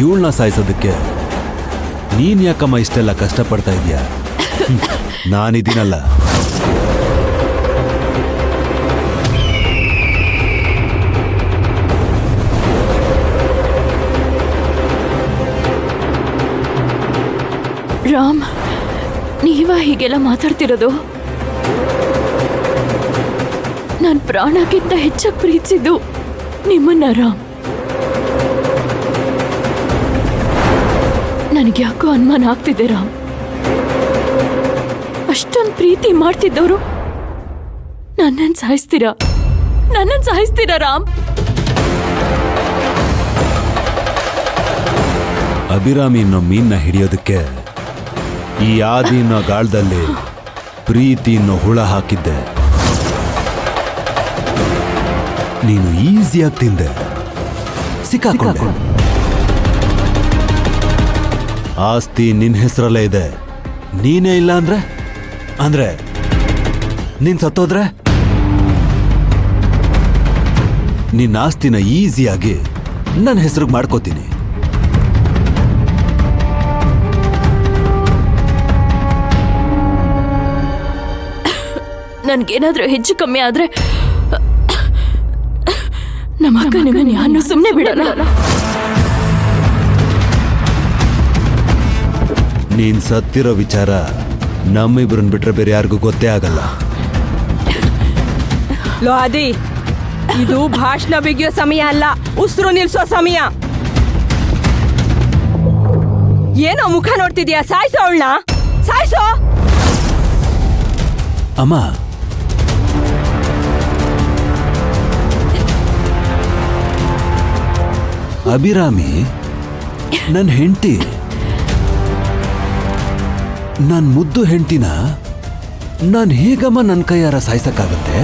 ಇವಳನ್ನ ಸಾಯಿಸೋದಕ್ಕೆ ನೀನ್ ಯಾಕಮ್ಮ ಇಷ್ಟೆಲ್ಲ ಕಷ್ಟಪಡ್ತಾ ಇದೀಯಾ? ನಾನಿದ್ದೀನಲ್ಲ. ರಾಮ್, ನೀವ ಹೀಗೆಲ್ಲ ಮಾತಾಡ್ತಿರೋದು? ನಾನು ಪ್ರಾಣಕ್ಕಿಂತ ಹೆಚ್ಚಾಗಿ ಪ್ರೀತಿಸಿದ್ದು ನಿಮ್ಮನ್ನ ರಾಮ್. ನನಗೆ ಯಾಕೋ ಅನುಮಾನ ಆಗ್ತಿದೆ ರಾಮ್. ಅಷ್ಟೊಂದು ಪ್ರೀತಿ ಮಾಡ್ತಿದ್ದವರು ನನ್ನನ್ನು ಸಾಯಿಸ್ತೀರಾ ರಾಮ್? ಅಭಿರಾಮಿ ಅನ್ನೋ ಮೀನ್ನ ಹಿಡಿಯೋದಕ್ಕೆ ಈ ಆದಿ ಅನ್ನೋ ಗಾಳದಲ್ಲಿ ಪ್ರೀತಿ ಅನ್ನೋ ಹುಳ ಹಾಕಿದ್ದೆ. ನೀನು ಈಸಿಯಾಗಿ ತಿಂದೆ, ಸಿಕ್ಕಾಕೊಂಡೆ. ಆಸ್ತಿ ನಿನ್ ಹೆಸರಲ್ಲೇ ಇದೆ, ನೀನೇ ಇಲ್ಲ ಅಂದ್ರೆ ನೀನ್ ಸತ್ತೋದ್ರೆ ನಿನ್ನ ಆಸ್ತಿನ ಈಸಿಯಾಗಿ ನನ್ನ ಹೆಸರಿಗೆ ಮಾಡ್ಕೋತೀನಿ. ನನ್ಗೇನಾದ್ರೂ ಹೆಚ್ಚು ಕಮ್ಮಿ ಆದ್ರೆ ನಮ್ಮ ಅಕ್ಕ ನಿಮ್ಮನ್ನ ಯಾರನ್ನೂ ಸುಮ್ಮನೆ ಬಿಡಲ್ಲ. ನೀನ್ ಸತ್ತಿರೋ ವಿಚಾರ ನಮ್ಮಿಬ್ರನ್ ಬಿಟ್ರೆ ಬೇರೆ ಯಾರಿಗೂ ಗೊತ್ತೇ ಆಗಲ್ಲ. ಲೋ ಆದಿ, ಇದು ಭಾಷಣ ಬಿಗಿಯೋ ಸಮಯ ಅಲ್ಲ, ಉಸಿರು ನಿಲ್ಸೋ ಸಮಯ. ಏನೋ ಮುಖ ನೋಡ್ತಿದ್ಯಾ? ಸಾಯ್ಸೋ ಅವಳನ್ನ, ಸಾಯ್ಸೋ. ಅಮ್ಮ, ಅಭಿರಾಮಿ ನನ್ನ ಹೆಂಡತಿ, ನನ್ ಮುದ್ದು ಹೆಂಡತಿನ ನಾನು ಹೇಗಮ್ಮ ನನ್ನ ಕೈಯಾರ ಸಾಯ್ಸಕ್ಕಾಗತ್ತೆ?